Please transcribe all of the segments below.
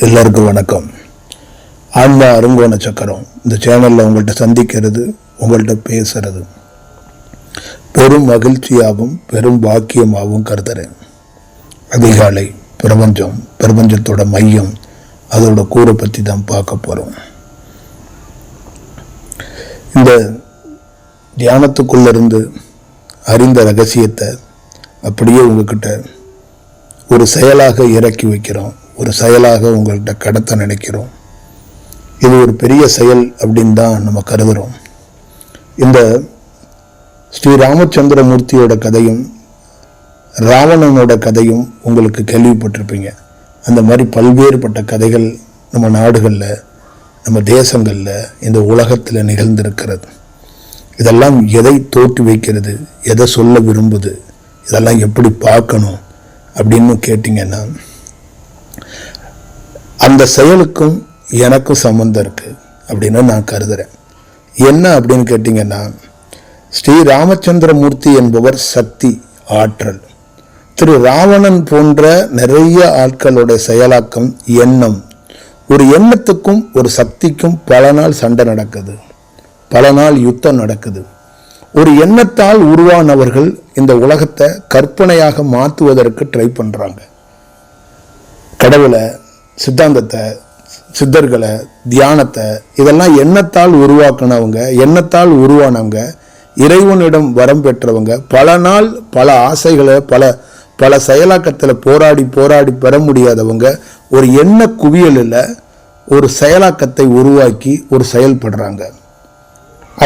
எல்லாருக்கும் வணக்கம். ஆன்மா அருங்கோண சக்கரம் இந்த சேனலில் உங்கள்கிட்ட சந்திக்கிறது, உங்கள்கிட்ட பேசுறது பெரும் மகிழ்ச்சியாகவும் பெரும் பாக்கியமாகவும் கருதுறேன். அதிகாலை பிரபஞ்சத்தோட மையம், அதோட கூரை பற்றி தான் பார்க்க போகிறோம். இந்த தியானத்துக்குள்ளிருந்து அறிந்த ரகசியத்தை அப்படியே உங்ககிட்ட ஒரு செயலாக இறக்கி வைக்கிறோம், ஒரு செயலாக உங்கள்கிட்ட கடத்த நினைக்கிறோம். இது ஒரு பெரிய செயல் அப்படின்னு தான் நம்ம கருதுகிறோம். இந்த ஸ்ரீ ராமச்சந்திரமூர்த்தியோட கதையும் ராவணனோட கதையும் உங்களுக்கு கேள்விப்பட்டிருப்பீங்க. அந்த மாதிரி பல்வேறுபட்ட கதைகள் நம்ம நாடுகளில், நம்ம தேசங்களில், இந்த உலகத்தில் நிகழ்ந்திருக்கிறது. இதெல்லாம் எதை தோற்றி வைக்கிறது, எதை சொல்ல விரும்புது, இதெல்லாம் எப்படி பார்க்கணும் அப்படின்னு கேட்டிங்கன்னா, அந்த செயலுக்கும் எனக்கும் சம்மந்தம் இருக்குது அப்படின்னு நான் கருதுகிறேன். என்ன அப்படின்னு கேட்டிங்கன்னா, ஸ்ரீ ராமச்சந்திரமூர்த்தி என்பவர் சக்தி, ஆற்றல். திரு ராவணன் போன்ற நிறைய ஆட்களோட செயலாக்கம் எண்ணம். ஒரு எண்ணத்துக்கும் ஒரு சக்திக்கும் பல நாள் சண்டை நடக்குது, பல நாள் யுத்தம் நடக்குது. ஒரு எண்ணத்தால் உருவானவர்கள் இந்த உலகத்தை கற்பனையாக மாற்றுவதற்கு ட்ரை பண்ணுறாங்க. கடவுளை, சித்தாந்தத்தை, சித்தர்களை, தியானத்தை, இதெல்லாம் எண்ணத்தால் உருவாக்கினவங்க, எண்ணத்தால் உருவானவங்க, இறைவனிடம் வரம் பெற்றவங்க. பல நாள் பல ஆசைகளை பல செயலாக்கத்தில் போராடி பெற முடியாதவங்க ஒரு எண்ண குவியலில் ஒரு செயலாக்கத்தை உருவாக்கி ஒரு செயல்படுறாங்க.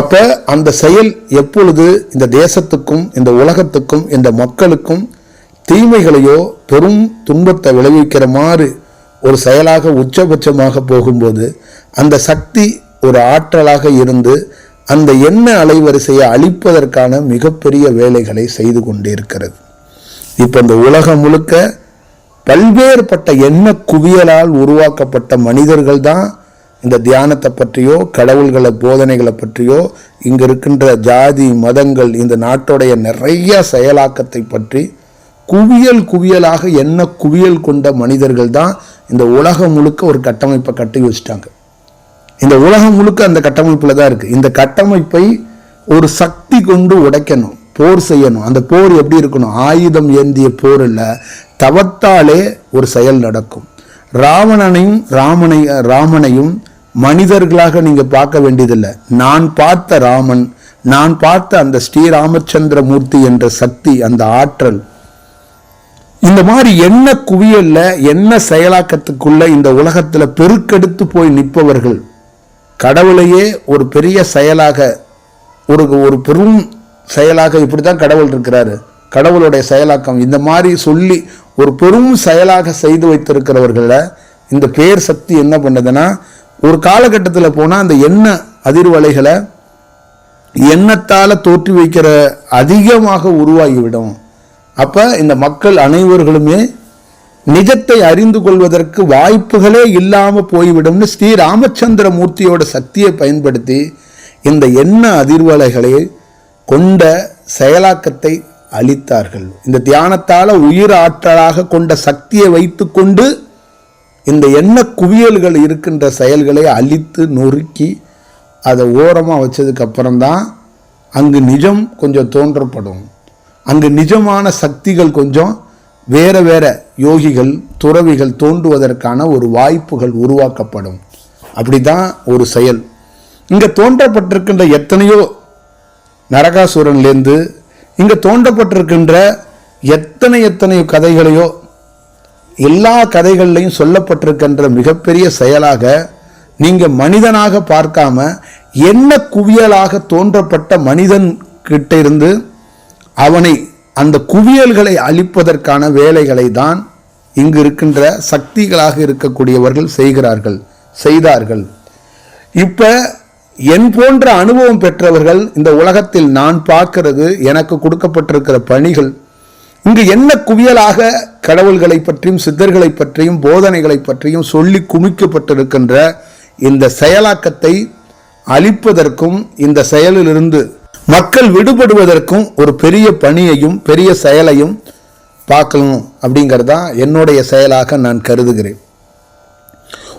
அப்போ அந்த செயல் எப்பொழுது இந்த தேசத்துக்கும் இந்த உலகத்துக்கும் இந்த மக்களுக்கும் தீமைகளையோ பெரும் துன்பத்தை விளைவிக்கிற மாதிரி ஒரு செயலாக உச்சபட்சமாக போகும்போது, அந்த சக்தி ஒரு ஆற்றலாக இருந்து அந்த எண்ண அலைவரிசையை அழிப்பதற்கான மிகப்பெரிய வேலைகளை செய்து கொண்டே இருக்கிறது. இப்போ இந்த உலகம் முழுக்க பல்வேறுபட்ட எண்ண குவியலால் உருவாக்கப்பட்ட மனிதர்கள் தான் இந்த தியானத்தை பற்றியோ கடவுள்களை போதனைகளை பற்றியோ இங்கே இருக்கின்ற ஜாதி மதங்கள் இந்த நாட்டுடைய நிறைய செயலாக்கத்தை பற்றி குவியலாக எண்ண குவியல் கொண்ட மனிதர்கள் தான் இந்த உலகம் முழுக்க ஒரு கட்டமைப்பை கட்டி வச்சுட்டாங்க. இந்த உலகம் முழுக்க அந்த கட்டமைப்பில் தான் இருக்குது. இந்த கட்டமைப்பை ஒரு சக்தி கொண்டு உடைக்கணும், போர் செய்யணும். அந்த போர் எப்படி இருக்கணும்? ஆயுதம் ஏந்திய போர் இல்லை, தவத்தாலே ஒரு செயல் நடக்கும். ராமனையும் மனிதர்களாக நீங்க பார்க்க வேண்டியதில்லை. நான் பார்த்த ராமன், நான் பார்த்த அந்த ஸ்ரீ ராமச்சந்திரமூர்த்தி என்ற சக்தி, அந்த ஆற்றல், இந்த மாதிரி என்ன குவியல்ல என்ன செயலாக்கத்துக்குள்ள இந்த உலகத்துல பெருக்கெடுத்து போய் நிற்பவர்கள், கடவுளையே ஒரு பெரிய செயலாக, ஒரு பெரும் செயலாக, இப்படித்தான் கடவுள் இருக்கிறாரு, கடவுளுடைய செயலாக்கம் இந்த மாதிரி சொல்லி ஒரு பெரும் செயலாக செய்து வைத்திருக்கிறவர்களை இந்த பேர் சக்தி என்ன பண்ணுதுன்னா, ஒரு காலகட்டத்தில் போனால் அந்த எண்ண அதிர்வலைகளை எண்ணத்தால் தோற்றி வைக்கிற அதிகமாக உருவாகிவிடும். அப்போ இந்த மக்கள் அனைவர்களுமே நிஜத்தை அறிந்து கொள்வதற்கு வாய்ப்புகளே இல்லாமல் போய்விடும்னு ஸ்ரீ ராமச்சந்திரமூர்த்தியோட சக்தியை பயன்படுத்தி இந்த எண்ண அதிர்வலைகளை கொண்ட செயலாக்கத்தை அளித்தார்கள். இந்த தியானத்தால் உயிர் ஆற்றலாக கொண்ட சக்தியை வைத்து கொண்டு இந்த எண்ண குவியல்கள் இருக்கின்ற செயல்களை அழித்து நொறுக்கி அதை ஓரமாக வச்சதுக்கு அப்புறம்தான் அங்கு நிஜம் கொஞ்சம் தோன்றப்படும். அங்கு நிஜமான சக்திகள் கொஞ்சம் வேற யோகிகள், துறவிகள் தோன்றுவதற்கான ஒரு வாய்ப்புகள் உருவாக்கப்படும். அப்படிதான் ஒரு செயல். இங்கே தோன்றப்பட்டிருக்கின்ற எத்தனையோ நரகாசுரன்லேருந்து இங்கே தோன்றப்பட்டிருக்கின்ற எத்தனை கதைகளையோ, எல்லா கதைகள்லையும் சொல்லப்பட்டிருக்கின்ற மிகப்பெரிய செயலாக நீங்கள் மனிதனாக பார்க்காம என்ன குவியலாக தோன்றப்பட்ட மனிதன் கிட்ட இருந்து அவனை அந்த குவியல்களை அழிப்பதற்கான வேலைகளை தான் இங்கு இருக்கின்ற சக்திகளாக இருக்கக்கூடியவர்கள் செய்தார்கள். இப்ப என் போன்ற அனுபவம் பெற்றவர்கள் இந்த உலகத்தில் நான் பார்க்கிறது, எனக்கு கொடுக்கப்பட்டிருக்கிற பணிகள், இங்கு என்ன குவியலாக கடவுள்களை பற்றியும் சித்தர்களை பற்றியும் போதனைகளை பற்றியும் சொல்லி குமிக்கப்பட்டிருக்கின்ற இந்த செயலாக்கத்தை அழிப்பதற்கும் இந்த செயலிலிருந்து மக்கள் விடுபடுவதற்கும் ஒரு பெரிய பணியையும் பெரிய செயலையும் பார்க்கணும் அப்படிங்கிறது தான் என்னுடைய செயலாக நான் கருதுகிறேன்.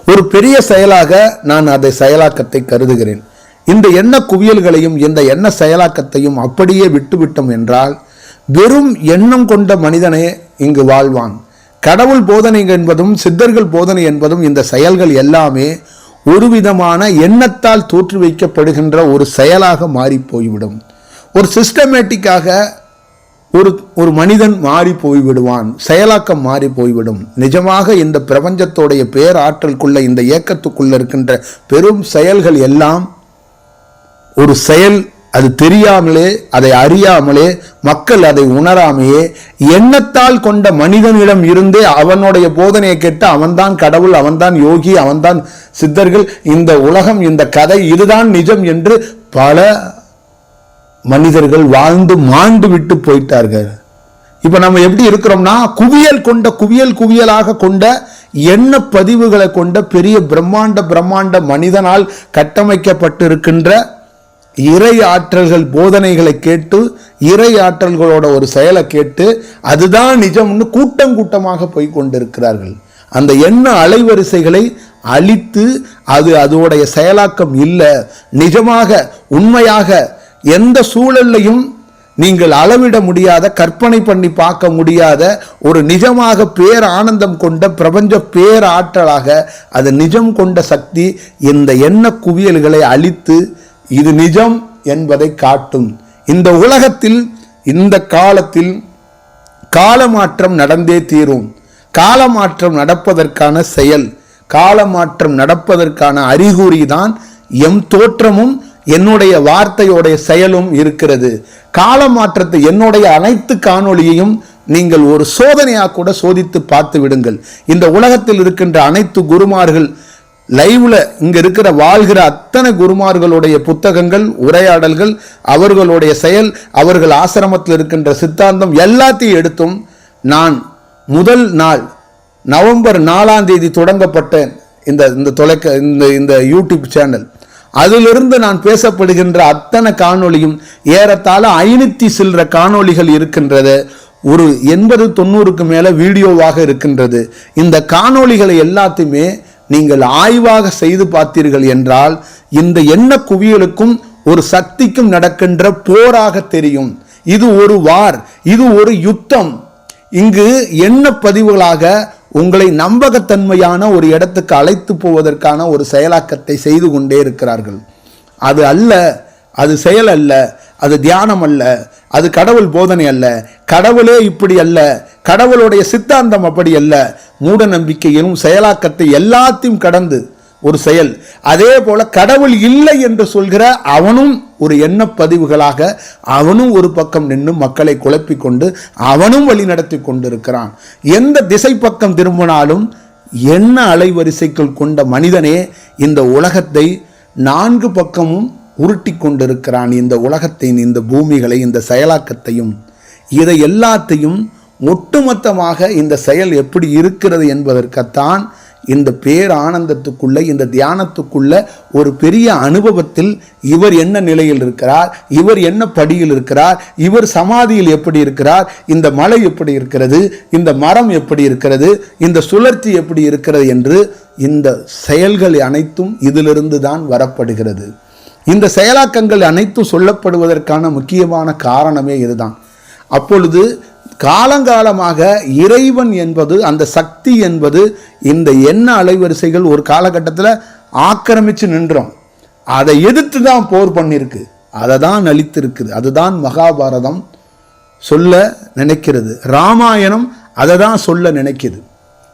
ஒரு பெரிய செயலாக நான் அதை செயலாக்கத்தை கருதுகிறேன். இந்த எண்ண குவியல்களையும் இந்த எண்ண செயலாக்கத்தையும் அப்படியே விட்டுவிட்டோம் என்றால் வெறும் எண்ணம் கொண்ட மனிதனே இங்கு வாழ்வான். கடவுள் போதனை என்பதும் சித்தர்கள் போதனை என்பதும் இந்த செயல்கள் எல்லாமே ஒரு விதமான எண்ணத்தால் தோற்று வைக்கப்படுகின்ற ஒரு செயலாக மாறி போய்விடும். ஒரு சிஸ்டமேட்டிக்காக ஒரு மனிதன் மாறி போய்விடுவான், செயலாக்கம் மாறி போய்விடும். நிஜமாக இந்த பிரபஞ்சத்தோடைய பேராற்றலுக்குள்ள இந்த இயக்கத்துக்குள்ள இருக்கின்ற பெரும் செயல்கள் எல்லாம் ஒரு செயல், அது தெரியாமலே அதை அறியாமலே மக்கள் அதை உணராமையே எண்ணத்தால் கொண்ட மனிதனிடம் இருந்தே அவனுடைய போதனையை கேட்டு அவன்தான் கடவுள், அவன்தான் யோகி, அவன்தான் சித்தர்கள், இந்த உலகம், இந்த கதை இதுதான் நிஜம் என்று பல மனிதர்கள் வாழ்ந்து மாண்டு விட்டு போயிட்டார்கள். இப்ப நம்ம எப்படி இருக்கிறோம்னா குவியலாக கொண்ட எண்ண பதிவுகளை கொண்ட பெரிய பிரம்மாண்ட மனிதனால் கட்டமைக்கப்பட்டிருக்கின்ற இறை ஆற்றல்கள் போதனைகளை கேட்டு இறை ஆற்றல்களோட ஒரு செயலை கேட்டு அதுதான் நிஜம்னு கூட்டமாக போய் கொண்டிருக்கிறார்கள். அந்த எண்ண அலைவரிசைகளை அழித்து அதோடைய செயலாக்கம் இல்லை. நிஜமாக உண்மையாக எந்த சூழல்லையும் நீங்கள் அளவிட முடியாத, கற்பனை பண்ணி பார்க்க முடியாத ஒரு நிஜமாக பேர் ஆனந்தம் கொண்ட பிரபஞ்ச பேராற்றலாக அது நிஜம் கொண்ட சக்தி இந்த எண்ண குவியல்களை அழித்து இது நிஜம் என்பதை காட்டும். இந்த உலகத்தில் இந்த காலத்தில் காலமாற்றம் நடந்தே தீரும். காலமாற்றம் நடப்பதற்கான செயல், காலமாற்றம் நடப்பதற்கான அறிகுறி தான் எம் தோற்றமும் என்னுடைய வார்த்தையோடைய செயலும் இருக்கிறது. காலமாற்றத்தை என்னுடைய அனைத்து காணொளியையும் நீங்கள் ஒரு சோதனையாக கூட சோதித்து பார்த்து விடுங்கள். இந்த உலகத்தில் இருக்கின்ற அனைத்து குருமார்கள் லைவ்ல இங்க இருக்கிற வாழ்கிற அத்தனை குருமார்களுடைய புத்தகங்கள், உரையாடல்கள், அவர்களுடைய செயல், அவர்கள் ஆசிரமத்தில் இருக்கின்ற சித்தாந்தம் எல்லாத்தையும் எடுத்தும் நான் முதல் நாள் நவம்பர் 4ஆம் தேதி தொடங்கப்பட்ட இந்த யூடியூப் சேனல், அதிலிருந்து நான் பேசப்படுகின்ற அத்தனை காணொளியும் ஏறத்தாழ 500 சில்லற காணொளிகள் இருக்கின்றது. ஒரு 80-90க்கு மேல வீடியோவாக இருக்கின்றது. இந்த காணொளிகளை எல்லாத்தையுமே நீங்கள் ஆய்வாக செய்து பார்த்தீர்கள் என்றால் இந்த எண்ண குவியலுக்கும் ஒரு சக்திக்கும் நடக்கின்ற போராக தெரியும். இது ஒரு வார், இது ஒரு யுத்தம். இங்கு எண்ண பதிவுகளாக உங்களை நம்பகத்தன்மையான ஒரு இடத்துக்கு அழைத்து போவதற்கான ஒரு செயலாக்கத்தை செய்து கொண்டே இருக்கிறார்கள். அது அல்ல, அது செயல் அல்ல, அது தியானம் அல்ல, அது கடவுள் போதனை அல்ல, கடவுளே இப்படி அல்ல, கடவுளுடைய சித்தாந்தம் அப்படி அல்ல. மூட நம்பிக்கையும் செயலாக்கத்தை எல்லாத்தையும் கடந்து ஒரு செயல். அதே போல கடவுள் இல்லை என்று சொல்கிற அவனும் ஒரு எண்ண பதிவுகளாக அவனும் ஒரு பக்கம் நின்று மக்களை குழப்பிக் கொண்டு அவனும் வழி நடத்தி கொண்டிருக்கிறான். எந்த திசை பக்கம் திரும்பினாலும் எண்ண அலைவரிசைக்குள் கொண்ட மனிதனே இந்த உலகத்தை 4 பக்கமும் உருட்டி கொண்டிருக்கிறான். இந்த உலகத்தின் இந்த பூமிகளை, இந்த செயலாக்கத்தையும், இதை எல்லாத்தையும் ஒட்டுமொத்தமாக இந்த செயல் எப்படி இருக்கிறது என்பதற்குத்தான் இந்த பேர் ஆனந்தத்துக்குள்ள, இந்த தியானத்துக்குள்ள ஒரு பெரிய அனுபவத்தில் இவர் என்ன நிலையில் இருக்கிறார், இவர் என்ன படியில் இருக்கிறார், இவர் சமாதியில் எப்படி இருக்கிறார், இந்த மலை எப்படி இருக்கிறது, இந்த மரம் எப்படி இருக்கிறது, இந்த சுழற்சி எப்படி இருக்கிறது என்று இந்த செயல்கள் அனைத்தும் இதிலிருந்து தான் வரப்படுகிறது. இந்த செயலாக்கங்கள் அனைத்தும் சொல்லப்படுவதற்கான முக்கியமான காரணமே இதுதான். அப்பொழுது காலங்காலமாக இறைவன் என்பது, அந்த சக்தி என்பது இந்த எண்ண அலைவரிசைகள் ஒரு காலகட்டத்தில் ஆக்கிரமிச்சு நின்றோம். அதை எதிர்த்து தான் போர் பண்ணிருக்கு, அதை தான் அழித்திருக்குது. அதுதான் மகாபாரதம் சொல்ல நினைக்கிறது, ராமாயணம் அதை தான் சொல்ல நினைக்குது.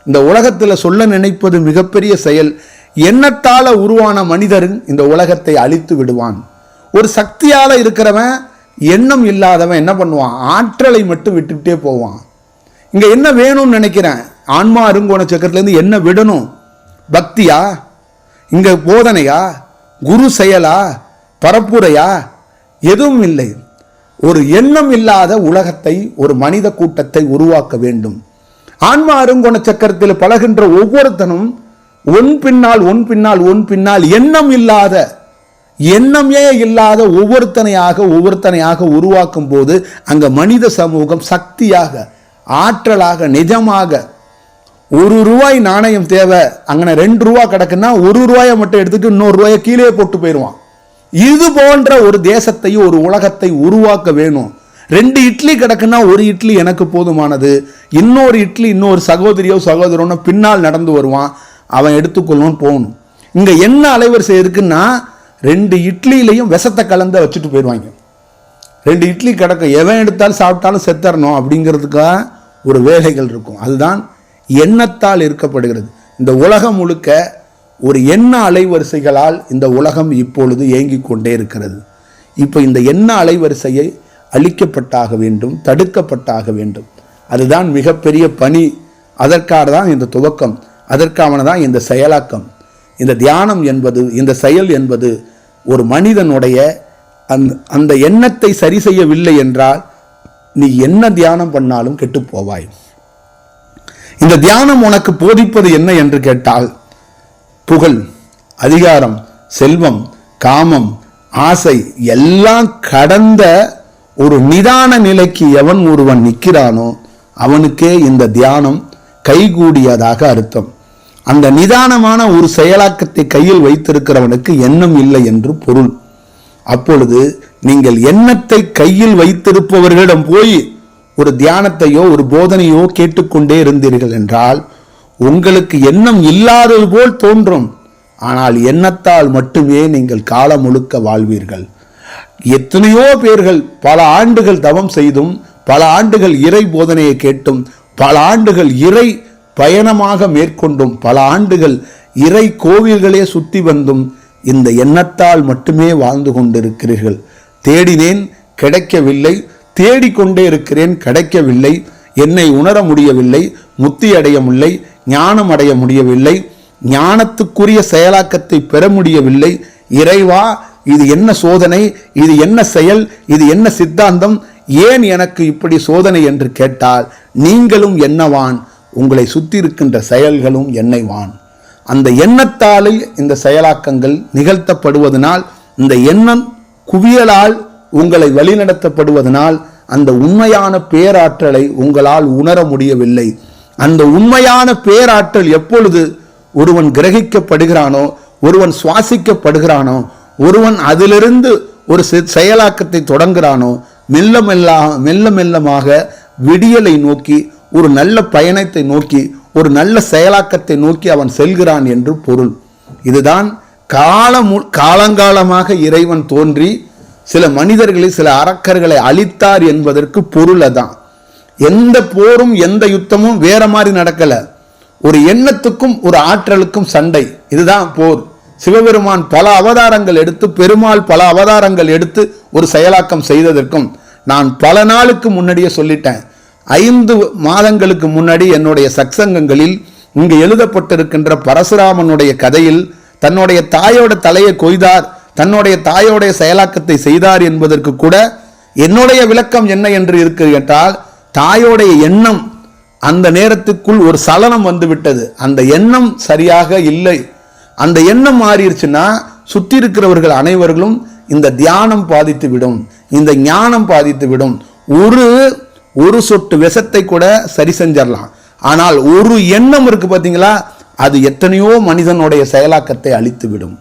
இந்த உலகத்தில் சொல்ல நினைப்பது மிகப்பெரிய செயல். எண்ணத்தால உருவான மனிதர் இந்த உலகத்தை அழித்து விடுவான். ஒரு சக்தியால இருக்கிறவன், எண்ணம் இல்லாதவன் என்ன பண்ணுவான், ஆற்றலை மட்டும் விட்டுக்கிட்டே போவான். இங்க என்ன வேணும்னு நினைக்கிறேன், ஆன்மா அருங்கோண சக்கரத்திலேருந்து என்ன விடணும்? பக்தியா, இங்க போதனையா, குரு செயலா, பரப்புரையா? எதுவும் இல்லை. ஒரு எண்ணம் இல்லாத உலகத்தை, ஒரு மனித கூட்டத்தை உருவாக்க வேண்டும். ஆன்மா அருங்கோண சக்கரத்தில் பழகின்ற ஒவ்வொருத்தனும் ஒன் பின்னால் எண்ணம் இல்லாத, எண்ணமே இல்லாத ஒவ்வொருத்தனையாக உருவாக்கும் போது அங்க மனித சமூகம் சக்தியாக, ஆற்றலாக, நிஜமாக ரூபாய் நாணயம் தேவை, அங்கே 2 ரூபா கிடக்குன்னா 1 ரூபாயை மட்டும் எடுத்துட்டு இன்னொரு ரூபாயை கீழே போட்டு போயிடுவான். இது போன்ற ஒரு தேசத்தையும் ஒரு உலகத்தை உருவாக்க வேணும். 2 இட்லி கிடக்குன்னா 1 இட்லி எனக்கு போதுமானது, இன்னொரு இட்லி இன்னொரு சகோதரியோ சகோதரனோ பின்னால் நடந்து வருவான், அவன் எடுத்துக்கொள்ளணும் போகணும். இங்க என்ன அலைவரிசை இருக்குன்னா 2 இட்லியிலையும் விஷத்தை கலந்த வச்சுட்டு போயிடுவாங்க. 2 இட்லி கிடக்கும், எவன் எடுத்தாலும் சாப்பிட்டாலும் செத்தரணும் அப்படிங்கிறதுக்காக ஒரு வேலைகள் இருக்கும். அதுதான் எண்ணத்தால் இருக்கப்படுகிறது. இந்த உலகம் முழுக்க ஒரு எண்ண அலைவரிசைகளால் இந்த உலகம் இப்பொழுது இயங்கிக் கொண்டே இருக்கிறது. இப்போ இந்த எண்ண அலைவரிசையை அழிக்கப்பட்டாக வேண்டும், தடுக்கப்பட்டாக வேண்டும். அதுதான் மிகப்பெரிய பணி. அதற்காக தான் இந்த துவக்கம், அதற்கான தான் இந்த செயலாக்கம். இந்த தியானம் என்பது, இந்த செயல் என்பது ஒரு மனிதனுடைய அந்த எண்ணத்தை சரி செய்யவில்லை என்றால் நீ என்ன தியானம் பண்ணாலும் கெட்டு போவாய். இந்த தியானம் உனக்கு போதிப்பது என்ன என்று கேட்டால், புகழ், அதிகாரம், செல்வம், காமம், ஆசை எல்லாம் கடந்த ஒரு நிதான நிலைக்கு எவன் ஒருவன் நிற்கிறானோ அவனுக்கே இந்த தியானம் கைகூடியதாக அர்த்தம். அந்த நிதானமான ஒரு செயலாக்கத்தை கையில் வைத்திருக்கிறவனுக்கு எண்ணம் இல்லை என்று பொருள். அப்பொழுது நீங்கள் எண்ணத்தை கையில் வைத்திருப்பவர்களிடம் போய் ஒரு தியானத்தையோ ஒரு போதனையோ கேட்டுக்கொண்டே இருந்தீர்கள் என்றால் உங்களுக்கு எண்ணம் இல்லாதது போல் தோன்றும். ஆனால் எண்ணத்தால் மட்டுமே நீங்கள் காலம் முழுக்க வாழ்வீர்கள். எத்தனையோ பேர்கள் பல ஆண்டுகள் தவம் செய்தும், பல ஆண்டுகள் இறை போதனையை கேட்டும், பல ஆண்டுகள் இறை பயணமாக மேற்கொண்டும், பல ஆண்டுகள் இறை கோவில்களே சுற்றி வந்தும் இந்த எண்ணத்தால் மட்டுமே வாழ்ந்து கொண்டிருக்கிறீர்கள். தேடினேன் கிடைக்கவில்லை, தேடிக்கொண்டே இருக்கிறேன் கிடைக்கவில்லை, என்னை உணர முடியவில்லை, முத்தி அடைய முடியவில்லை, ஞானம் அடைய முடியவில்லை, ஞானத்துக்குரிய செயலாக்கத்தை பெற முடியவில்லை. இறைவா, இது என்ன சோதனை, இது என்ன செயல், இது என்ன சித்தாந்தம், ஏன் எனக்கு இப்படி சோதனை என்று கேட்டால் நீங்களும் என்னவான், உங்களை சுற்றி இருக்கின்ற செயல்களும் என்னைவான். அந்த எண்ணத்தாலே இந்த செயலாக்கங்கள் நிகழ்த்தப்படுவதனால், இந்த எண்ணம் குவியலால் உங்களை வழிநடத்தப்படுவதனால் அந்த உண்மையான பேராற்றலை உங்களால் உணர முடியவில்லை. அந்த உண்மையான பேராற்றல் எப்பொழுது ஒருவன் கிரகிக்கப்படுகிறானோ, ஒருவன் சுவாசிக்கப்படுகிறானோ, ஒருவன் அதிலிருந்து ஒரு செயலாக்கத்தை தொடங்குகிறானோ, மெல்ல மெல்லமாக விடியலை நோக்கி, ஒரு நல்ல பயணத்தை நோக்கி, ஒரு நல்ல செயலாக்கத்தை நோக்கி அவன் செல்கிறான் என்று பொருள். இதுதான் காலங்காலமாக இறைவன் தோன்றி சில மனிதர்களை, சில அரக்கர்களை அழித்தார் என்பதற்கு பொருள். அதான் எந்த போரும் எந்த யுத்தமும் வேற மாதிரி நடக்கல. ஒரு எண்ணத்துக்கும் ஒரு ஆற்றலுக்கும் சண்டை, இதுதான் போர். சிவபெருமான் பல அவதாரங்கள் எடுத்து, பெருமாள் பல அவதாரங்கள் எடுத்து ஒரு செயலாக்கம் செய்ததற்கும் நான் பல நாளுக்கு முன்னாடியே சொல்லிட்டேன். 5 மாதங்களுக்கு முன்னாடி என்னுடைய சத்சங்கங்களில் இங்கு எழுதப்பட்டிருக்கின்ற பரசுராமனுடைய கதையில் தன்னுடைய தாயோட தலையை கொய்தார், தன்னுடைய தாயோடைய செயலாக்கத்தை செய்தார் என்பதற்கு கூட என்னுடைய விளக்கம் என்ன என்று இருக்கு கேட்டால், தாயோடைய எண்ணம் அந்த நேரத்துக்குள் ஒரு சலனம் வந்து விட்டது. அந்த எண்ணம் சரியாக இல்லை. அந்த எண்ணம் மாறிடுச்சுன்னா சுற்றி இருக்கிறவர்கள் அனைவர்களும் இந்த தியானம் பாதித்து விடும், இந்த ஞானம் பாதித்து விடும். ஒரு சொட்டு விஷத்தை கூட சரி செஞ்சிடலாம். ஆனால் ஒரு எண்ணம் இருக்கு பார்த்தீங்களா, அது எத்தனையோ மனிதனுடைய செயலாக்கத்தை அழித்து விடும்,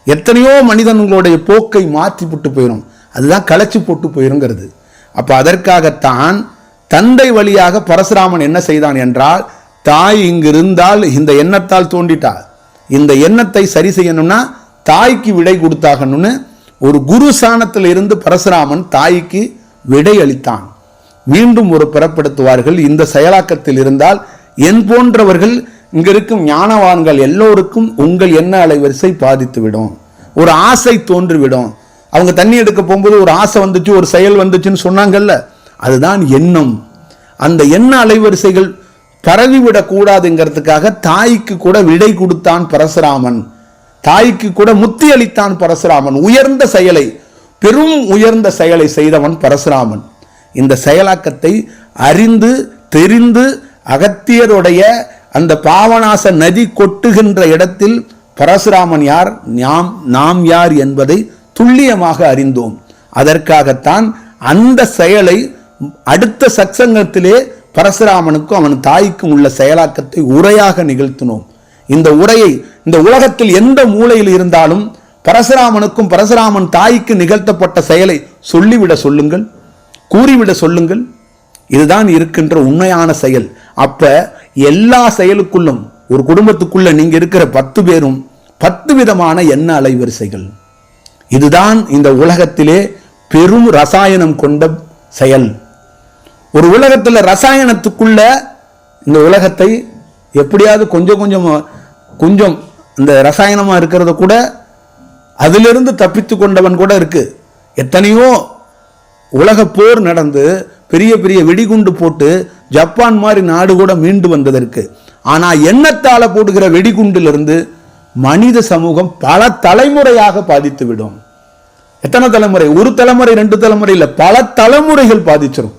எத்தனையோ மனிதன்களுடைய போக்கை மாற்றி போட்டு போயிடும், அதுதான் களைச்சி போட்டு போயிருங்கிறது. அப்ப அதற்காகத்தான் தந்தை வழியாக பரசுராமன் என்ன செய்தான் என்றால், தாய் இங்கு இருந்தால் இந்த எண்ணத்தால் தோண்டிட்டார், இந்த எண்ணத்தை சரி செய்யணும்னா தாய்க்கு விடை கொடுத்தாகணும்னு ஒரு குரு சாணத்தில் இருந்து பரசுராமன் தாய்க்கு விடை அளித்தான். மீண்டும் ஒரு பிறப்படுத்துவார்கள். இந்த செயலாக்கத்தில் இருந்தால் என் போன்றவர்கள், இங்க இருக்கும் ஞானவான்கள் எல்லோருக்கும் உங்கள் எண்ண அலைவரிசை பாதித்துவிடும், ஒரு ஆசை தோன்றிவிடும். அவங்க தண்ணி எடுக்க போகும்போது ஒரு ஆசை வந்துச்சு, ஒரு செயல் வந்துச்சுன்னு சொன்னாங்கல்ல, அதுதான் எண்ணம். அந்த எண்ண அலைவரிசைகள் பரவிவிடக் கூடாதுங்கிறதுக்காக தாய்க்கு கூட விடை கொடுத்தான் பரசுராமன், தாய்க்கு கூட முத்தி அளித்தான் பரசுராமன். உயர்ந்த செயலை, பெரும் உயர்ந்த செயலை செய்தவன் பரசுராமன். இந்த செயலாக்கத்தை அறிந்து தெரிந்து அகத்தியருடைய அந்த பாவநாச நதி கொட்டுகின்ற இடத்தில் பரசுராமன் யார், நாம் யார் என்பதை துல்லியமாக அறிந்தோம். அதற்காகத்தான் அந்த செயலை அடுத்த சத்சங்கத்திலே பரசுராமனுக்கும் அவன் தாய்க்கும் உள்ள செயலாக்கத்தை உரையாக நிகழ்த்தினோம். இந்த உரையை இந்த உலகத்தில் எந்த மூலையில் இருந்தாலும் பரசுராமனுக்கும் பரசுராமன் தாய்க்கு நிகழ்த்தப்பட்ட செயலை சொல்லிவிட சொல்லுங்கள், கூறிவிட சொல்லுங்கள். இதுதான் இருக்கின்ற உண்மையான செயல். அப்ப எல்லா செயலுக்குள்ளும் ஒரு குடும்பத்துக்குள்ள நீங்க இருக்கிற 10 பேரும் 10 விதமான எண்ண அலைவரிசைகள். இதுதான் இந்த உலகத்திலே பெரும் ரசாயனம் கொண்ட செயல். ஒரு உலகத்தில் ரசாயனத்துக்குள்ள இந்த உலகத்தை எப்படியாவது கொஞ்சம் இந்த ரசாயனமா இருக்கிறத கூட அதிலிருந்து தப்பித்து கொண்டவன் கூட இருக்கு. எத்தனையோ உலக போர் நடந்து பெரிய பெரிய வெடிகுண்டு போட்டு ஜப்பான் மாதிரி நாடு கூட மீண்டு வந்ததற்கு. ஆனா எண்ணத்தால போடுகிற வெடிகுண்டிலிருந்து மனித சமூகம் பல தலைமுறையாக பாதித்து விடும். எத்தனை தலைமுறை? ஒரு தலைமுறை 2 தலைமுறை இல்ல, பல தலைமுறைகள் பாதிச்சிடும்.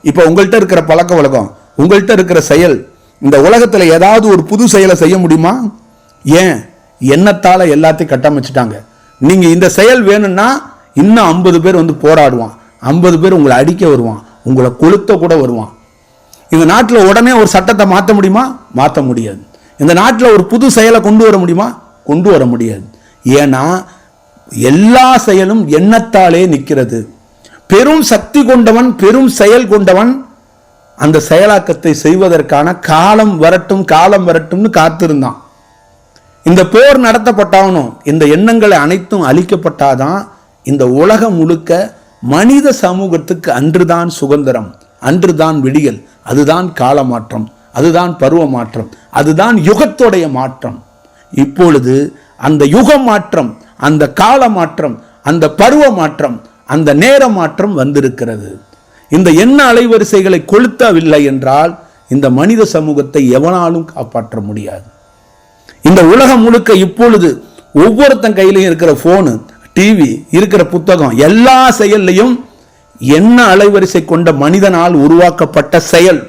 இப்ப உங்கள்கிட்ட இருக்கிற பழக்க வழக்கம், உங்கள்கிட்ட இருக்கிற செயல், இந்த உலகத்துல ஏதாவது ஒரு புது செயலை செய்ய முடியுமா? ஏன்? எண்ணத்தால எல்லாத்தையும் கட்டமைச்சிட்டாங்க. நீங்க இந்த செயல் வேணும்னா இன்னும் 50 பேர் வந்து போராடுவான், 50 பேர் உங்களை அடிக்க வருவான், உங்களை கொளுத்த கூட வருவான். இந்த நாட்டில் உடனே ஒரு சட்டத்தை மாற்ற முடியுமா? மாற்ற முடியாது. இந்த நாட்டில் ஒரு புது செயலை கொண்டு வர முடியுமா? கொண்டு வர முடியாது. ஏன்னா எல்லா செயலும் எண்ணத்தாலே நிற்கிறது. பெரும் சக்தி கொண்டவன், பெரும் செயல் கொண்டவன் அந்த செயலாக்கத்தை செய்வதற்கான காலம் வரட்டும்னு காத்திருந்தான். இந்த போர் நடத்தப்பட்டாவனும் இந்த எண்ணங்களை அனைத்தும் அழிக்கப்பட்டாதான் இந்த உலகம் முழுக்க மனித சமூகத்துக்கு அன்றுதான் சுதந்திரம், அன்றுதான் விடியல். அதுதான் கால மாற்றம், அதுதான் பருவ மாற்றம், அதுதான் யுகத்துடைய மாற்றம். இப்பொழுது அந்த யுக மாற்றம், அந்த கால மாற்றம், அந்த பருவ மாற்றம், அந்த நேர மாற்றம் வந்திருக்கிறது. இந்த எண்ண அலைவரிசைகளை கொளுத்தவில்லை என்றால் இந்த மனித சமூகத்தை எவனாலும் காப்பாற்ற முடியாது. இந்த உலகம் முழுக்க இப்பொழுது ஒவ்வொருத்தன் கையிலையும் இருக்கிற போனு, டிவி, இருக்கிற புத்தகம், எல்லா செயல்லையும் எண்ண அலைவரிசை கொண்ட மனிதனால் உருவாக்கப்பட்ட செயல்.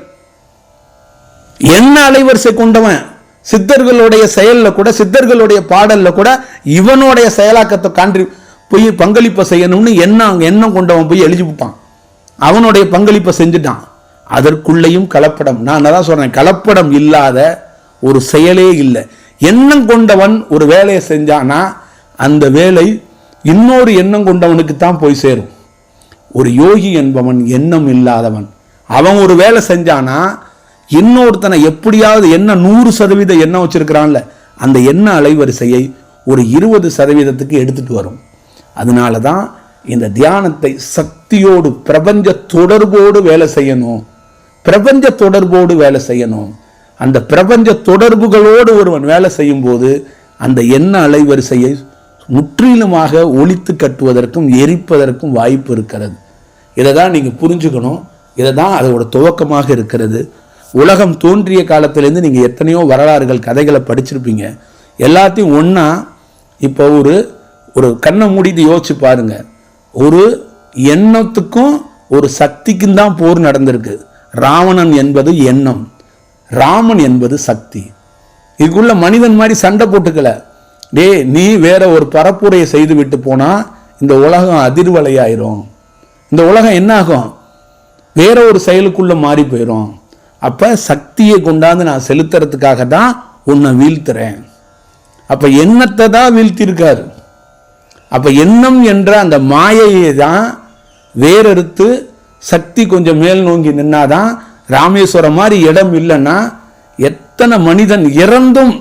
எண்ண அலைவரிசை கொண்டவன் சித்தர்களுடைய செயல்ல கூட, சித்தர்களுடைய பாடல்ல கூட இவனுடைய செயலாக்கத்தை போய் பங்களிப்பை செய்யணும்னு எண்ணம் கொண்டவன் போய் எழுதி விட்டான். அவனுடைய பங்களிப்பை செஞ்சுட்டான். அதற்குள்ளேயும் கலப்படம். நான் தான் சொல்றேன், கலப்படம் இல்லாத ஒரு செயலே இல்லை. எண்ணம் கொண்டவன் ஒரு வேலையை செஞ்சானா அந்த வேலை இன்னொரு எண்ணம் கொண்டவனுக்கு தான் போய் சேரும். ஒரு யோகி என்பவன் எண்ணம் இல்லாதவன். அவன் ஒரு வேலை செஞ்சானா இன்னொருத்தனை எப்படியாவது என்ன 100% எண்ணம் வச்சிருக்கிறான்ல, அந்த எண்ண அலைவரிசையை ஒரு 20% எடுத்துட்டு வரும். அதனால தான் இந்த தியானத்தை சக்தியோடு, பிரபஞ்ச தொடர்போடு வேலை செய்யணும். பிரபஞ்ச தொடர்போடு வேலை செய்யணும். அந்த பிரபஞ்ச தொடர்புகளோடு ஒருவன் வேலை செய்யும் போது அந்த எண்ண அலைவரிசையை முற்றிலுமாக ஒழித்து கட்டுவதற்கும் எரிப்பதற்கும் வாய்ப்பு இருக்கிறது. இதை தான் நீங்கள் புரிஞ்சுக்கணும். இதை தான் அதோட துவக்கமாக இருக்கிறது. உலகம் தோன்றிய காலத்திலேருந்து நீங்கள் எத்தனையோ வரலாறுகள், கதைகளை படிச்சிருப்பீங்க. எல்லாத்தையும் ஒன்றா இப்போ ஒரு கண்ணை மூடிட்டு யோசிச்சு பாருங்க. ஒரு எண்ணத்துக்கும் ஒரு சக்திக்கும் தான் போர் நடந்திருக்கு. ராவணன் என்பது எண்ணம், ராமன் என்பது சக்தி. இதுக்குள்ள மனிதன் மாதிரி சண்டை போட்டுக்கல. நீ வேற ஒரு பரப்புரையை செய்து விட்டு போனா இந்த உலகம் அதிர்வலையாயிரும். இந்த உலகம் என்ன ஆகும்? வேற ஒரு செயலுக்குள்ள மாறி போயிடும். அப்ப சக்தியை கொண்டாந்து நான் செலுத்துறதுக்காக தான் உன்னை வீழ்த்துறேன். அப்ப எண்ணத்தை தான் வீழ்த்திருக்காரு. அப்ப எண்ணம் என்ற அந்த மாயையை தான் வேறறுத்து சக்தி கொஞ்சம் மேல் நோங்கி நின்னாதான். ராமேஸ்வரம் மாதிரி இடம் இல்லைன்னா எத்தனை மனிதன் இறந்தும்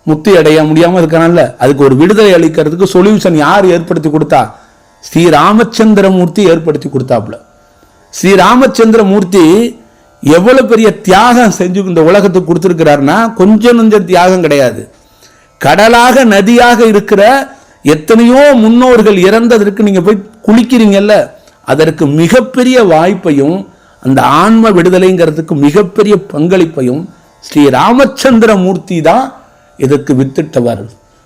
முக்தி அடைய முடியாம இருக்கனால அதுக்கு ஒரு விடுதலை அளிக்கிறதுக்கு சொல்யூஷன் யார் ஏற்படுத்தி கொடுத்தா? ஸ்ரீ ராமச்சந்திரமூர்த்தி ஏற்படுத்தி கொடுத்தாப்புல. ஸ்ரீ ராமச்சந்திரமூர்த்தி எவ்வளவு பெரிய தியாகம் செஞ்சு இந்த உலகத்துக்கு கொடுத்திருக்கிறார்னா கொஞ்சம் நஞ்சம் தியாகம் கிடையாது. கடலாக நதியாக இருக்கிற எத்தனையோ முன்னோர்கள் இறந்ததற்கு நீங்க போய் குளிக்கிறீங்கல்ல, அதற்கு மிகப்பெரிய வாய்ப்பையும் அந்த ஆன்ம விடுதலைங்கிறதுக்கு மிகப்பெரிய பங்களிப்பையும் ஸ்ரீ ராமச்சந்திரமூர்த்தி தான் இதற்கு வித்திட்டவர்.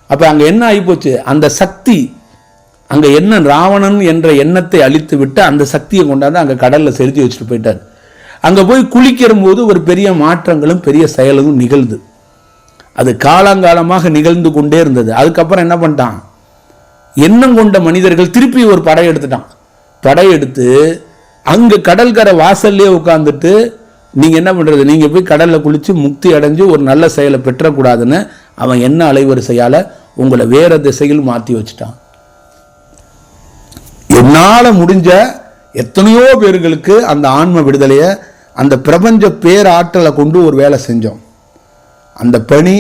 அப்ப அங்க என்ன ஆகிப்போச்சு? அந்த சக்தி அங்க என்ன, ராவணன் என்ற எண்ணத்தை அழித்து விட்டு அந்த சக்தியை கொண்டாந்து அங்க கடல்ல செலுத்தி வச்சுட்டு போயிட்டார். அங்க போய் குளிக்கிற போது ஒரு பெரிய மாற்றங்களும் பெரிய செயலும் நிகழ்ந்து, அது காலங்காலமாக நிகழ்ந்து கொண்டே இருந்தது. அதுக்கப்புறம் என்ன பண்ணிட்டான்? எண்ணம் கொண்ட மனிதர்கள் திருப்பி ஒரு படையெடுத்துட்டான். படையெடுத்து அங்கு கடற்கரை வாசல்லே உட்கார்ந்துட்டு நீங்கள் என்ன பண்ணுறது, நீங்கள் போய் கடலில் குளித்து முக்தி அடைஞ்சு ஒரு நல்ல செயலை பெற்றக்கூடாதுன்னு அவன் என்ன அலைவரிசையால் உங்களை வேறு திசையில் மாற்றி வச்சுட்டான். என்னால் முடிஞ்ச எத்தனையோ பேர்களுக்கு அந்த ஆன்ம விடுதலையை அந்த பிரபஞ்ச பேராற்றலை கொண்டு ஒரு வேலை செஞ்சோம். அந்த பணி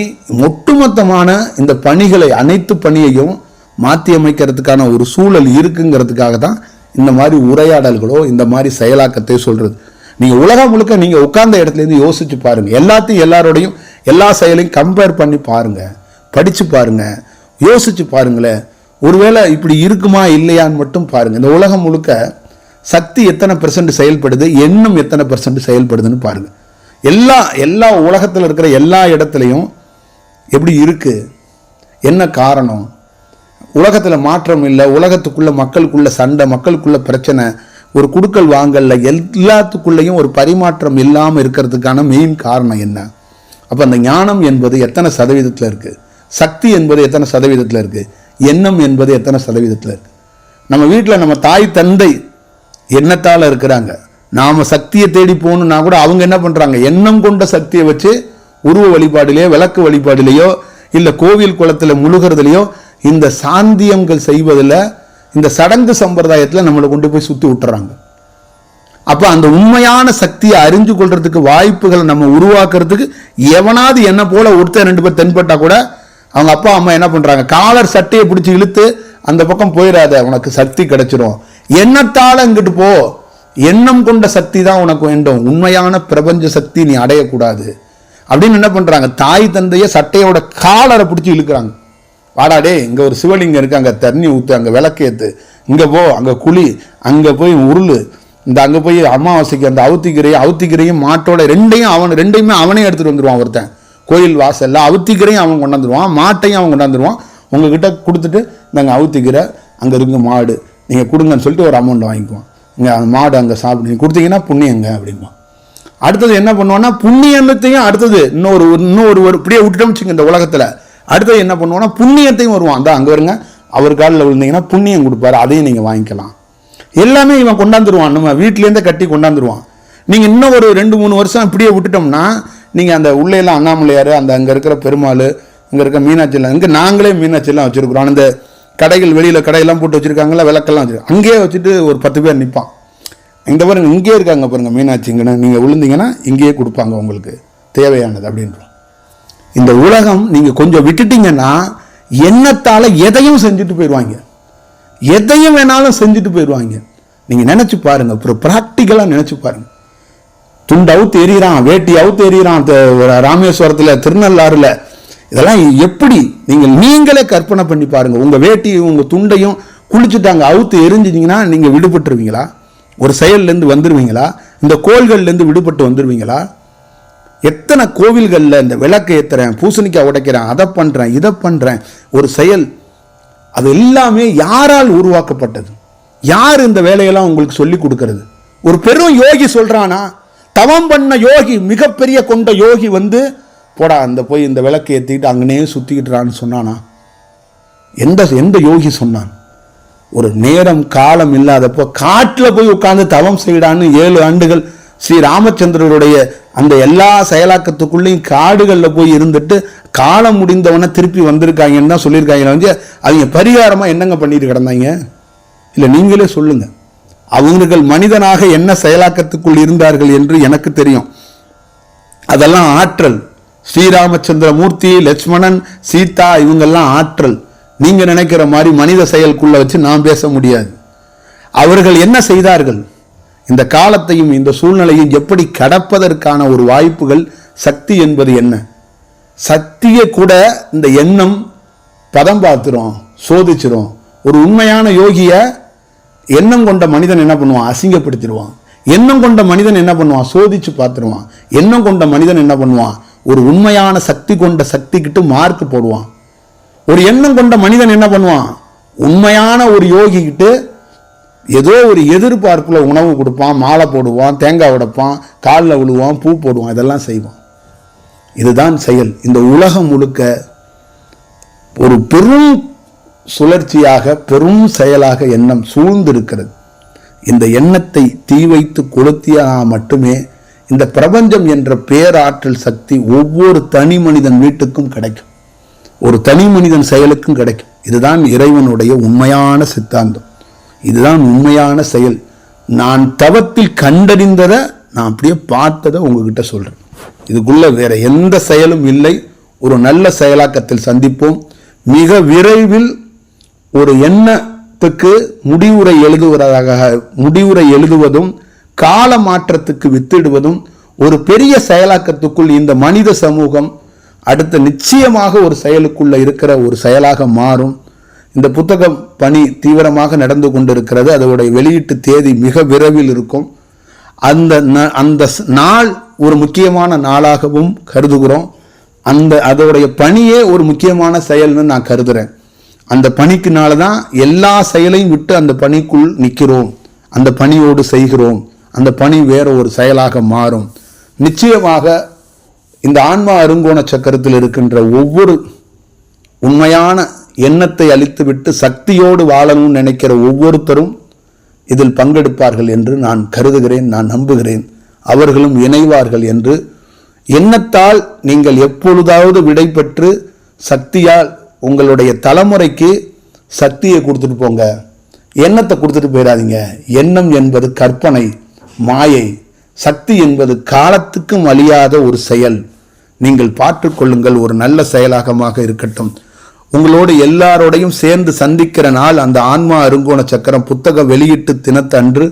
ஒட்டுமொத்தமான இந்த பணிகளை அனைத்து பணியையும் மாற்றி அமைக்கிறதுக்கான ஒரு சூழல் இருக்குங்கிறதுக்காக தான் இந்த மாதிரி உரையாடல்களோ இந்த மாதிரி செயலாக்கத்தை சொல்கிறது. நீங்கள் உலகம் முழுக்க நீங்கள் உட்கார்ந்த இடத்துலேருந்து யோசிச்சு பாருங்கள். எல்லாத்தையும் எல்லாரோடையும் எல்லா செயலையும் கம்பேர் பண்ணி பாருங்கள், படித்து பாருங்கள், யோசிச்சு பாருங்களேன். ஒருவேளை இப்படி இருக்குமா இல்லையான்னு மட்டும் பாருங்கள். இந்த உலகம் முழுக்க சக்தி எத்தனை % செயல்படுது, எண்ணம் எத்தனை % செயல்படுதுன்னு பாருங்கள். எல்லா உலகத்தில் இருக்கிற எல்லா இடத்துலையும் எப்படி இருக்குது, என்ன காரணம்? உலகத்தில் மாற்றம் இல்லை, உலகத்துக்குள்ள மக்களுக்குள்ள சண்டை, மக்களுக்குள்ள பிரச்சனை, ஒரு குடுக்கல் வாங்கல்ல, எல்லாத்துக்குள்ளேயும் ஒரு பரிமாற்றம் இல்லாமல் இருக்கிறதுக்கான மெயின் காரணம் என்ன? அப்போ அந்த ஞானம் என்பது எத்தனை சதவீதத்தில் இருக்குது, சக்தி என்பது எத்தனை சதவீதத்தில் இருக்குது, எண்ணம் என்பது எத்தனை சதவீதத்தில் இருக்குது? நம்ம வீட்டில் நம்ம தாய் தந்தை எண்ணத்தால் இருக்கிறாங்க. நாம் சக்தியை தேடி போகணுன்னா கூட அவங்க என்ன பண்ணுறாங்க, எண்ணம் கொண்ட சக்தியை வச்சு உருவ வழிபாடிலேயோ விளக்கு வழிபாடிலேயோ இல்லை கோவில் குளத்தில் முழுகிறதுலையோ இந்த சாந்தியங்கள் செய்வதில் இந்த சடங்கு சம்பிரதாயத்தில் நம்மளை கொண்டு போய் சுற்றி விட்டுறாங்க. அப்போ அந்த உண்மையான சக்தியை அறிஞ்சு கொள்றதுக்கு வாய்ப்புகளை நம்ம உருவாக்குறதுக்கு எவனாவது என்ன போல ஒருத்தர் 2 பேர் தென்பட்டா கூட அவங்க அப்பா அம்மா என்ன பண்ணுறாங்க, காலர் சட்டையை பிடிச்சி இழுத்து அந்த பக்கம் போயிடாத, உனக்கு சக்தி கிடைச்சிரும், எண்ணத்தால் இங்கிட்டு போ, எண்ணம் கொண்ட சக்தி தான் உனக்கு வேண்டும், உண்மையான பிரபஞ்ச சக்தி நீ அடையக்கூடாது அப்படின்னு என்ன பண்ணுறாங்க, தாய் தந்தைய சட்டையோட காலரை பிடிச்சி இழுக்கிறாங்க. வாடாடே, இங்கே ஒரு சிவலிங்கம் இருக்குது, அங்கே தண்ணி ஊற்று, அங்கே விளக்கேற்று, இங்கே போ, அங்கே குழி, அங்கே போய் உருளு, இந்த அங்கே போய் அமாவாசைக்கு அந்த அவுத்திக்கிறையும் மாட்டோட ரெண்டையுமே அவனே எடுத்துகிட்டு வந்துடுவான். ஒருத்தன் கோயில் வாசலில் அவுத்திக்கிறையும் அவன் கொண்டாந்துருவான், மாட்டையும் அவன் கொண்டாந்துருவான். உங்ககிட்ட கொடுத்துட்டு நாங்கள் அவுத்திக்கிறை அங்கே இருக்கு மாடு, நீங்கள் கொடுங்கன்னு சொல்லிட்டு ஒரு அமௌண்ட் வாங்கிக்குவான். இங்கே அந்த மாடு அங்கே சாப்பிட்டு நீங்கள் கொடுத்தீங்கன்னா புண்ணியங்க அப்படின்பா. அடுத்தது என்ன பண்ணுவான்னா புண்ணியத்தையும் அடுத்தது இன்னொரு இப்படியே விட்டுட்டோம் வச்சுங்க இந்த உலகத்தில். அடுத்தது என்ன பண்ணுவோன்னா புண்ணியத்தையும் வருவான். அந்த அங்கே வருங்க, அவர் காலில் விழுந்தீங்கன்னா புண்ணியம் கொடுப்பாரு, அதையும் நீங்கள் வாங்கிக்கலாம். எல்லாமே இவன் கொண்டாந்துருவான், நம்ம வீட்டிலேருந்தே கட்டி கொண்டாந்துருவான். நீங்கள் இன்னும் ஒரு 2-3 வருஷம் இப்படியே விட்டுட்டோம்னா நீங்கள் அந்த உள்ளேலாம் அண்ணாமலையார், அந்த அங்கே இருக்கிற பெருமாள், அங்கே இருக்க மீனாட்சியெல்லாம், இங்கே நாங்களே மீனாட்சியெல்லாம் வச்சுருக்குறோம். அந்த கடைகள் வெளியில் கடையெல்லாம் போட்டு வச்சுருக்காங்களா, விளக்கெல்லாம் வச்சுருக்கோம். அங்கேயே வச்சுட்டு ஒரு 10 பேர் நிற்பான். இந்த பாருங்க இங்கேயே இருக்காங்க பாருங்கள் மீனாட்சிங்கன்னு, நீங்கள் விழுந்தீங்கன்னா இங்கேயே கொடுப்பாங்க உங்களுக்கு தேவையானது அப்படின்றோம். இந்த உலகம் நீங்கள் கொஞ்சம் விட்டுட்டீங்கன்னா எண்ணத்தால் எதையும் செஞ்சுட்டு போயிடுவாங்க, எதையும் வேணாலும் செஞ்சுட்டு போயிடுவாங்க. நீங்கள் நினச்சி பாருங்கள், அப்புறம் ப்ராக்டிக்கலாக நினச்சி பாருங்கள். துண்டு அவுத்து எறிகிறான், வேட்டி அவுத்து எறிகிறான் ராமேஸ்வரத்தில், திருநள்ளாறுல, இதெல்லாம் எப்படி நீங்களே கற்பனை பண்ணி பாருங்கள். உங்கள் வேட்டியும் உங்கள் துண்டையும் குளிச்சுட்டாங்க அவுத்து எரிஞ்சிட்டிங்கன்னா நீங்கள் விடுபட்டுருவீங்களா? ஒரு செயல்லேருந்து வந்துடுவீங்களா? இந்த கோள்கள்லேருந்து விடுபட்டு வந்துடுவீங்களா? எத்தனை கோவில்களில் இந்த விளக்கை ஏற்றுறேன், பூசணிக்காய் உடைக்கிறேன், அதை பண்ணுறேன், இதை பண்ணுறேன், ஒரு செயல், அது எல்லாமே யாரால் உருவாக்கப்பட்டது? யார் இந்த வேலையெல்லாம் உங்களுக்கு சொல்லி கொடுக்கறது? ஒரு பெரும் யோகி சொல்கிறானா, தவம் பண்ண யோகி, மிகப்பெரிய கொண்ட யோகி வந்து போடா அந்த போய் இந்த விளக்கை ஏற்றிக்கிட்டு அங்கனே சுற்றிக்கிட்டுறான்னு சொன்னானா? எந்த யோகி சொன்னான்? ஒரு நேரம் காலம் இல்லாதப்போ காட்டில் போய் உட்கார்ந்து தவம் செய்யடான்னு 7 ஆண்டுகள் ஸ்ரீ ராமச்சந்திரருடைய அந்த எல்லா செயலாக்கத்துக்குள்ளேயும் காடுகளில் போய் இருந்துட்டு காலம் முடிந்தவன திருப்பி வந்திருக்காங்கன்னு தான் சொல்லியிருக்காங்க. வந்து அவங்க பரிகாரமாக என்னங்க பண்ணிட்டு கிடந்தாங்க? இல்லை நீங்களே சொல்லுங்க. அவர்கள் மனிதனாக என்ன செயலாக்கத்துக்குள் இருந்தார்கள் என்று எனக்கு தெரியும். அதெல்லாம் ஆற்றல். ஸ்ரீராமச்சந்திர மூர்த்தி, லட்சுமணன், சீதா, இவங்கெல்லாம் ஆற்றல். நீங்க நினைக்கிற மாதிரி மனித செயலுக்குள்ள வச்சு நான் பேச முடியாது. அவர்கள் என்ன செய்தார்கள், இந்த காலத்தையும் இந்த சூழ்நிலையும் எப்படி கடப்பதற்கான ஒரு வாய்ப்புகள், சக்தி என்பது என்ன? சக்தியை கூட இந்த எண்ணம் பதம் பார்த்துரும், சோதிச்சிரும். ஒரு உண்மையான யோகிய எண்ணம் கொண்ட மனிதன் என்ன பண்ணுவான்? அசிங்கப்படுத்திடுவான். எண்ணம் கொண்ட மனிதன் என்ன பண்ணுவான்? சோதிச்சு பார்த்துருவான். எண்ணம் கொண்ட மனிதன் என்ன பண்ணுவான்? ஒரு உண்மையான சக்தி கொண்ட சக்தி கிட்ட மார்க் போடுவான். ஒரு எண்ணம் கொண்ட மனிதன் என்ன பண்ணுவான்? உண்மையான ஒரு யோகி கிட்ட ஏதோ ஒரு எதிர்பார்ப்புல உணவு கொடுப்பான், மாலை போடுவான், தேங்காய் உடைப்பான், காலில் விழுவான், பூ போடுவான், இதெல்லாம் செய்வான். இதுதான் செயல். இந்த உலகம் முழுக்க ஒரு பெரும் சுழற்சியாக, பெரும் செயலாக எண்ணம் சூழ்ந்திருக்கிறது. இந்த எண்ணத்தை தீ வைத்து கொளுத்தியா மட்டுமே இந்த பிரபஞ்சம் என்ற பேராற்றல் சக்தி ஒவ்வொரு தனி மனிதன் வீட்டுக்கும் கிடைக்கும், ஒரு தனி மனிதன் செயலுக்கும் கிடைக்கும். இதுதான் இறைவனுடைய உண்மையான சித்தாந்தம், இதுதான் உண்மையான செயல். நான் தவத்தில் கண்டறிந்ததை நான் அப்படியே பார்த்ததை உங்ககிட்ட சொல்றேன். இதுக்குள்ள வேற எந்த செயலும் இல்லை. ஒரு நல்ல செயலாக்கத்தில் சந்திப்போம். மிக விரைவில் ஒரு எண்ணத்துக்கு முடிவுரை எழுதுவதும் கால மாற்றத்துக்கு வித்திடுவதும் ஒரு பெரிய செயலாக்கத்துக்குள் இந்த மனித சமூகம் அடுத்த நிச்சயமாக ஒரு செயலுக்குள்ள இருக்கிற ஒரு செயலாக மாறும். இந்த புத்தகம் பணி தீவிரமாக நடந்து கொண்டிருக்கிறது. அதோடைய வெளியீட்டு தேதி மிக விரைவில் இருக்கும். அந்த நாள் ஒரு முக்கியமான நாளாகவும் கருதுகிறோம். அதோடைய பணியே ஒரு முக்கியமான செயல்னு நான் கருதுறேன். அந்த பணிக்குனால தான் எல்லா செயலையும் விட்டு அந்த பணிக்குள் நிற்கிறோம், அந்த பணியோடு செய்கிறோம். அந்த பணி வேற ஒரு செயலாக மாறும். நிச்சயமாக இந்த ஆன்மா அருங்கோண சக்கரத்தில் இருக்கின்ற ஒவ்வொரு உண்மையான எண்ணத்தை அழித்துவிட்டு சக்தியோடு வாழணும்னு நினைக்கிற ஒவ்வொருத்தரும் இதில் பங்கெடுப்பார்கள் என்று நான் கருதுகிறேன், நான் நம்புகிறேன். அவர்களும் இணைவார்கள் என்று. எண்ணத்தால் நீங்கள் எப்பொழுதாவது விடை பெற்று சக்தியால் உங்களுடைய தலைமுறைக்கு சக்தியை கொடுத்துட்டு போங்க, எண்ணத்தை கொடுத்துட்டு போயிடாதீங்க. எண்ணம் என்பது கற்பனை, மாயை. சக்தி என்பது காலத்துக்கும் அழியாத ஒரு செயல். நீங்கள் பார்த்துக்கொள்ளுங்கள், ஒரு நல்ல செயலாகமாக இருக்கட்டும். உங்களோடு எல்லாரோடையும் சேர்ந்து சந்திக்கிற நாள் அந்த ஆன்மா அருங்கோண சக்கரம் புத்தக வெளியீட்டு தினத்தன்று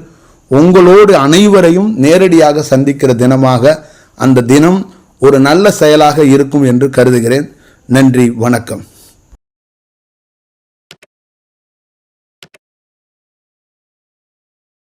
உங்களோடு அனைவரையும் நேரடியாக சந்திக்கிற தினமாக அந்த தினம் ஒரு நல்ல செயலாக இருக்கும் என்று கருதுகிறேன். நன்றி, வணக்கம்.